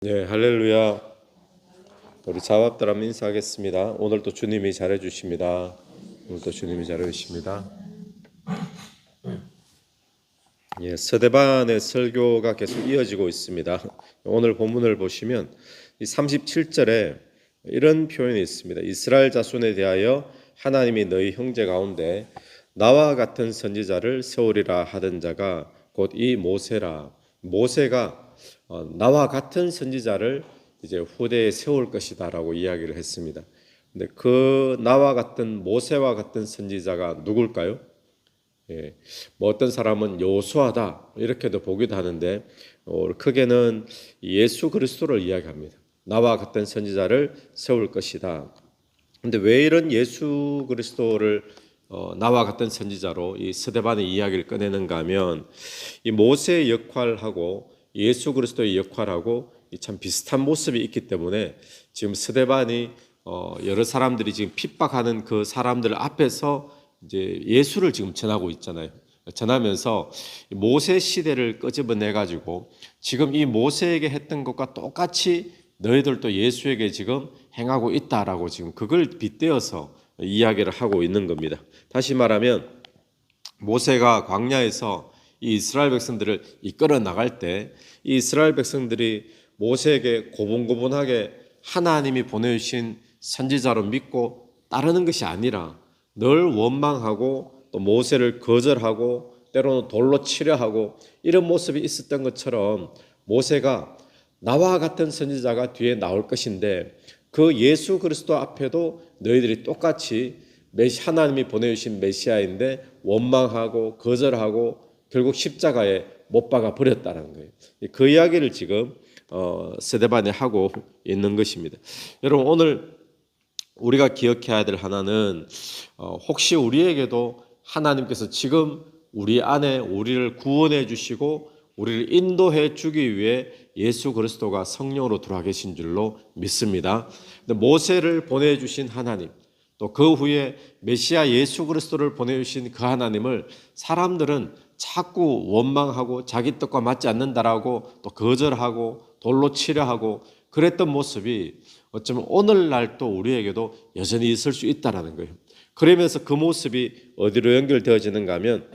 네, 할렐루야. 우리 자밥들 한번 인사하겠습니다. 오늘도 주님이 잘해 주십니다. 오늘도 주님이 잘해 주십니다. 예, 서대반의 설교가 계속 이어지고 있습니다. 오늘 본문을 보시면 이 37절에 이런 표현이 있습니다. 이스라엘 자손에 대하여 하나님이 너희 형제 가운데 나와 같은 선지자를 세우리라 하던 자가 곧 이 모세라. 모세가 나와 같은 선지자를 이제 후대에 세울 것이다라고 이야기를 했습니다. 근데 그 나와 같은 모세와 같은 선지자가 누굴까요? 예, 뭐 어떤 사람은 여호수아다 이렇게도 보기도 하는데 크게는 예수 그리스도를 이야기합니다. 나와 같은 선지자를 세울 것이다. 근데 왜 이런 예수 그리스도를 나와 같은 선지자로 이 스데반의 이야기를 꺼내는가 하면 이 모세의 역할하고 예수 그리스도의 역할하고 참 비슷한 모습이 있기 때문에 지금 스데반이 여러 사람들이 지금 핍박하는 그 사람들 앞에서 이제 예수를 지금 전하고 있잖아요. 전하면서 모세 시대를 끄집어내 가지고 지금 이 모세에게 했던 것과 똑같이 너희들도 예수에게 지금 행하고 있다라고 지금 그걸 빗대어서 이야기를 하고 있는 겁니다. 다시 말하면 모세가 광야에서 이 이스라엘 백성들을 이끌어 나갈 때 이 이스라엘 백성들이 모세에게 고분고분하게 하나님이 보내주신 선지자로 믿고 따르는 것이 아니라 늘 원망하고 또 모세를 거절하고 때로는 돌로 치려 하고 이런 모습이 있었던 것처럼 모세가 나와 같은 선지자가 뒤에 나올 것인데 그 예수 그리스도 앞에도 너희들이 똑같이 하나님이 보내주신 메시아인데 원망하고 거절하고 결국 십자가에 못 박아 버렸다는 거예요. 그 이야기를 지금 스데반이 하고 있는 것입니다. 여러분 오늘 우리가 기억해야 될 하나는 혹시 우리에게도 하나님께서 지금 우리 안에 우리를 구원해 주시고 우리를 인도해 주기 위해 예수 그리스도가 성령으로 들어와 계신 줄로 믿습니다. 근데 모세를 보내주신 하나님 또 그 후에 메시아 예수 그리스도를 보내주신 그 하나님을 사람들은 자꾸 원망하고 자기 뜻과 맞지 않는다라고 또 거절하고 돌로 치려 하고 그랬던 모습이 어쩌면 오늘날 또 우리에게도 여전히 있을 수 있다는 거예요. 그러면서 그 모습이 어디로 연결되어지는가 하면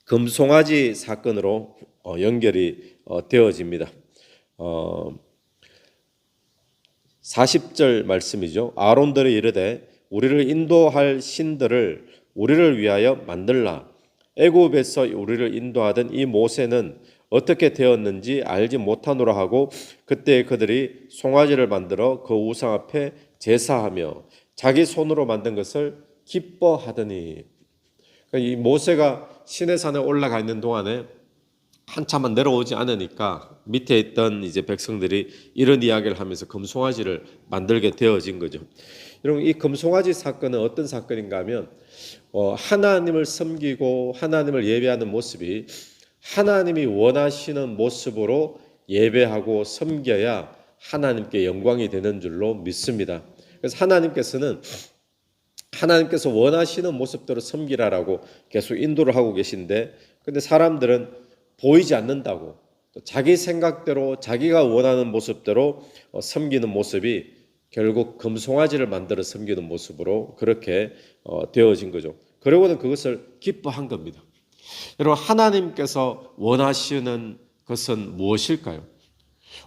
금송아지 사건으로 연결이 되어집니다. 40절 말씀이죠. 아론들이 이르되 우리를 인도할 신들을 우리를 위하여 만들라. 애굽에서 우리를 인도하던 이 모세는 어떻게 되었는지 알지 못하노라 하고 그때 그들이 송아지를 만들어 그 우상 앞에 제사하며 자기 손으로 만든 것을 기뻐하더니 이 모세가 시내산에 올라가 있는 동안에 한참만 내려오지 않으니까 밑에 있던 이제 백성들이 이런 이야기를 하면서 금송아지를 만들게 되어진 거죠. 여러분 이 금송아지 사건은 어떤 사건인가 하면 하나님을 섬기고 하나님을 예배하는 모습이 하나님이 원하시는 모습으로 예배하고 섬겨야 하나님께 영광이 되는 줄로 믿습니다. 그래서 하나님께서 원하시는 모습대로 섬기라라고 계속 인도를 하고 계신데 근데 사람들은 보이지 않는다고 또 자기 생각대로 자기가 원하는 모습대로 섬기는 모습이 결국 금송아지를 만들어 섬기는 모습으로 그렇게 되어진 거죠. 그러고는 그것을 기뻐한 겁니다. 여러분 하나님께서 원하시는 것은 무엇일까요?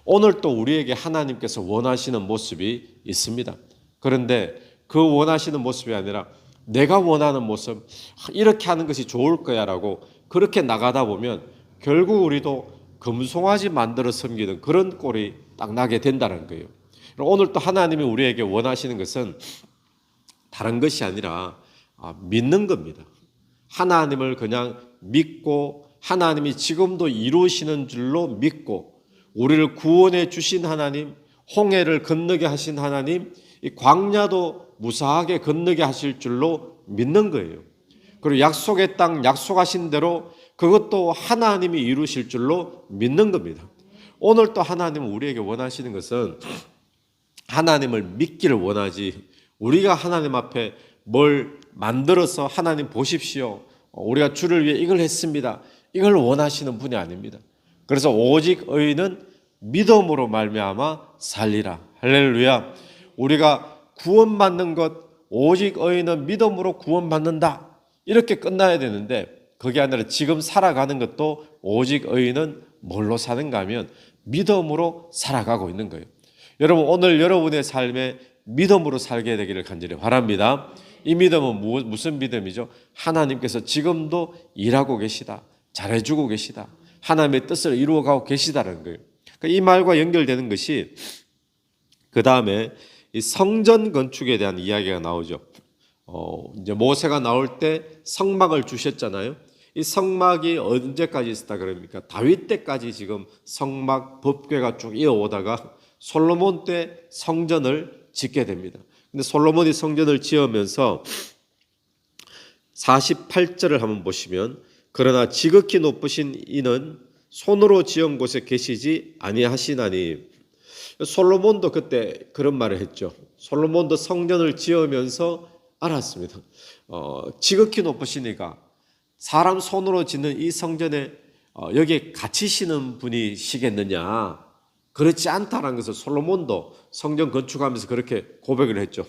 오늘 또 우리에게 하나님께서 원하시는 모습이 있습니다. 그런데 그 원하시는 모습이 아니라 내가 원하는 모습 이렇게 하는 것이 좋을 거야라고 그렇게 나가다 보면 결국 우리도 금송아지 만들어 섬기는 그런 꼴이 딱 나게 된다는 거예요. 오늘 또 하나님이 우리에게 원하시는 것은 다른 것이 아니라 믿는 겁니다. 하나님을 그냥 믿고 하나님이 지금도 이루시는 줄로 믿고 우리를 구원해 주신 하나님, 홍해를 건너게 하신 하나님, 이 광야도 무사하게 건너게 하실 줄로 믿는 거예요. 그리고 약속의 땅 약속하신 대로 그것도 하나님이 이루실 줄로 믿는 겁니다. 오늘 또 하나님은 우리에게 원하시는 것은 하나님을 믿기를 원하지 우리가 하나님 앞에 뭘 만들어서 하나님 보십시오. 우리가 주를 위해 이걸 했습니다. 이걸 원하시는 분이 아닙니다. 그래서 오직 의인은 믿음으로 말미암아 살리라. 할렐루야. 우리가 구원받는 것, 오직 의인은 믿음으로 구원받는다. 이렇게 끝나야 되는데 그게 아니라 지금 살아가는 것도 오직 의인은 뭘로 사는가 하면 믿음으로 살아가고 있는 거예요. 여러분, 오늘 여러분의 삶에 믿음으로 살게 되기를 간절히 바랍니다. 이 믿음은 무슨 믿음이죠? 하나님께서 지금도 일하고 계시다. 잘해주고 계시다. 하나님의 뜻을 이루어가고 계시다는 거예요. 이 말과 연결되는 것이 그 다음에 이 성전 건축에 대한 이야기가 나오죠. 이제 모세가 나올 때 성막을 주셨잖아요. 이 성막이 언제까지 있었다 그럽니까? 다윗 때까지 지금 성막 법궤가 쭉 이어오다가 솔로몬 때 성전을 짓게 됩니다. 근데 솔로몬이 성전을 지으면서 48절을 한번 보시면 그러나 지극히 높으신 이는 손으로 지은 곳에 계시지 아니하시나니. 솔로몬도 그때 그런 말을 했죠. 솔로몬도 성전을 지으면서 알았습니다. 지극히 높으시니까 사람 손으로 짓는 이 성전에 여기에 갇히시는 분이시겠느냐. 그렇지 않다라는 것을 솔로몬도 성전 건축하면서 그렇게 고백을 했죠.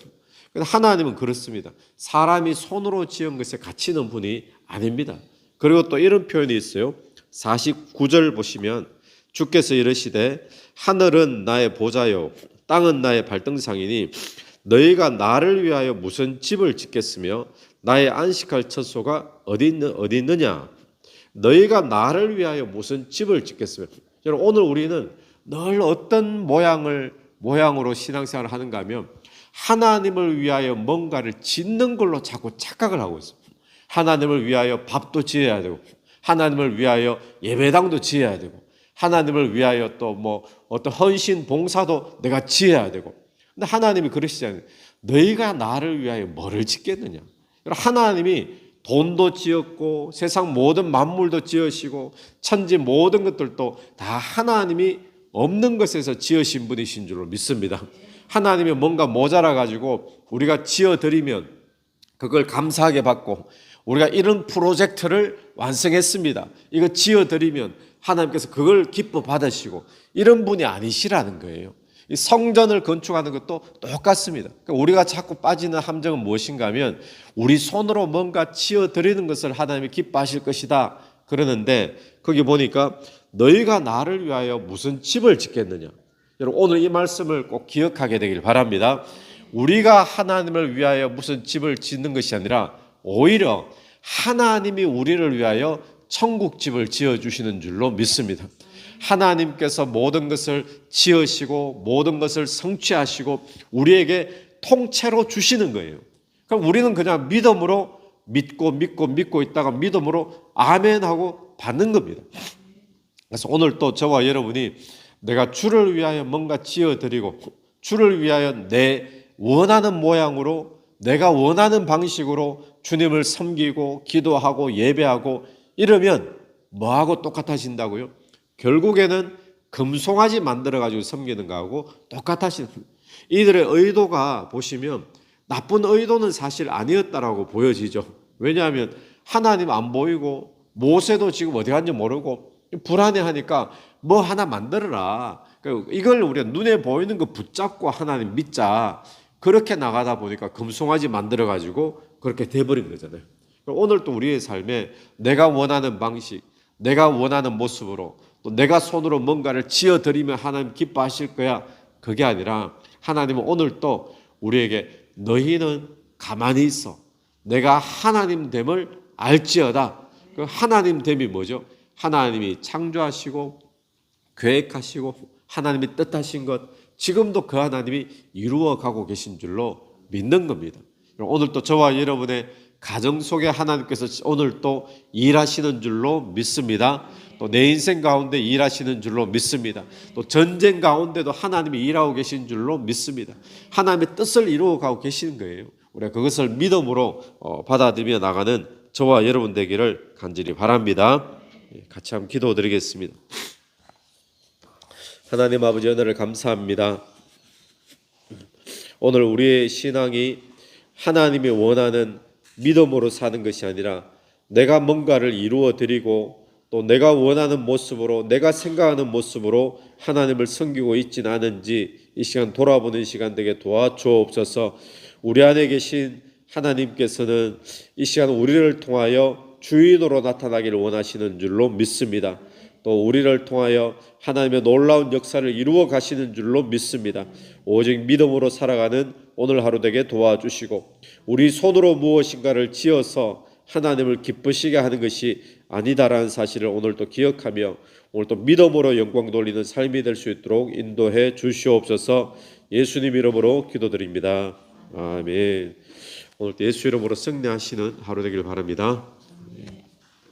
하나님은 그렇습니다. 사람이 손으로 지은 것에 갇히는 분이 아닙니다. 그리고 또 이런 표현이 있어요. 49절 보시면 주께서 이르시되 하늘은 나의 보좌요 땅은 나의 발등상이니 너희가 나를 위하여 무슨 집을 짓겠으며 나의 안식할 처소가 어디 있느냐. 너희가 나를 위하여 무슨 집을 짓겠으며. 여러분, 오늘 우리는 늘 어떤 모양으로 신앙생활을 하는가 하면 하나님을 위하여 뭔가를 짓는 걸로 자꾸 착각을 하고 있어요. 하나님을 위하여 밥도 지어야 되고 하나님을 위하여 예배당도 지어야 되고 하나님을 위하여 또 뭐 어떤 헌신 봉사도 내가 지어야 되고. 근데 하나님이 그러시잖아요. 너희가 나를 위하여 뭐를 짓겠느냐. 하나님이 돈도 지었고 세상 모든 만물도 지으시고 천지 모든 것들도 다 하나님이 없는 것에서 지으신 분이신 줄로 믿습니다. 하나님이 뭔가 모자라 가지고 우리가 지어드리면 그걸 감사하게 받고 우리가 이런 프로젝트를 완성했습니다. 이거 지어드리면 하나님께서 그걸 기뻐 받으시고 이런 분이 아니시라는 거예요. 이 성전을 건축하는 것도 똑같습니다. 그러니까 우리가 자꾸 빠지는 함정은 무엇인가 하면 우리 손으로 뭔가 지어드리는 것을 하나님이 기뻐하실 것이다 그러는데 거기 보니까 너희가 나를 위하여 무슨 집을 짓겠느냐. 여러분, 오늘 이 말씀을 꼭 기억하게 되길 바랍니다. 우리가 하나님을 위하여 무슨 집을 짓는 것이 아니라 오히려 하나님이 우리를 위하여 천국집을 지어주시는 줄로 믿습니다. 하나님께서 모든 것을 지으시고 모든 것을 성취하시고 우리에게 통째로 주시는 거예요. 그럼 우리는 그냥 믿음으로 믿고 있다가 믿음으로 아멘하고 받는 겁니다. 그래서 오늘 또 저와 여러분이 내가 주를 위하여 뭔가 지어드리고 주를 위하여 내 원하는 모양으로 내가 원하는 방식으로 주님을 섬기고 기도하고 예배하고 이러면 뭐하고 똑같아진다고요? 결국에는 금송아지 만들어가지고 섬기는 거하고 똑같아지는 거예요. 이들의 의도가 보시면 나쁜 의도는 사실 아니었다라고 보여지죠. 왜냐하면 하나님 안 보이고 모세도 지금 어디 갔는지 모르고 불안해하니까 뭐 하나 만들어라. 이걸 우리가 눈에 보이는 거 붙잡고 하나님 믿자. 그렇게 나가다 보니까 금송아지 만들어가지고 그렇게 돼버린 거잖아요. 오늘 또 우리의 삶에 내가 원하는 방식, 내가 원하는 모습으로 또 내가 손으로 뭔가를 지어드리면 하나님 기뻐하실 거야. 그게 아니라 하나님은 오늘 또 우리에게 너희는 가만히 있어. 내가 하나님 됨을 알지어다. 그 하나님 됨이 뭐죠? 하나님이 창조하시고 계획하시고 하나님이 뜻하신 것 지금도 그 하나님이 이루어가고 계신 줄로 믿는 겁니다. 오늘 또 저와 여러분의 가정 속에 하나님께서 오늘 또 일하시는 줄로 믿습니다. 또 내 인생 가운데 일하시는 줄로 믿습니다. 또 전쟁 가운데도 하나님이 일하고 계신 줄로 믿습니다. 하나님의 뜻을 이루어가고 계시는 거예요. 우리가 그것을 믿음으로 받아들여 나가는 저와 여러분 되기를 간절히 바랍니다. 같이 한번 기도드리겠습니다. 하나님 아버지 은혜를 감사합니다. 오늘 우리의 신앙이 하나님이 원하는 믿음으로 사는 것이 아니라 내가 뭔가를 이루어 드리고 또 내가 원하는 모습으로, 내가 생각하는 모습으로 하나님을 섬기고 있지는 않은지 이 시간 돌아보는 시간 되게 도와주옵소서. 우리 안에 계신 하나님께서는 이 시간 우리를 통하여 주인으로 나타나기를 원하시는 줄로 믿습니다. 또 우리를 통하여 하나님의 놀라운 역사를 이루어 가시는 줄로 믿습니다. 오직 믿음으로 살아가는 오늘 하루 되게 도와주시고, 우리 손으로 무엇인가를 지어서 하나님을 기쁘시게 하는 것이 아니다라는 사실을 오늘 또 기억하며 오늘 또 믿음으로 영광 돌리는 삶이 될 수 있도록 인도해 주시옵소서. 예수님 이름으로 기도드립니다. 아멘. 오늘 예수 이름으로 승리하시는 하루 되길 바랍니다.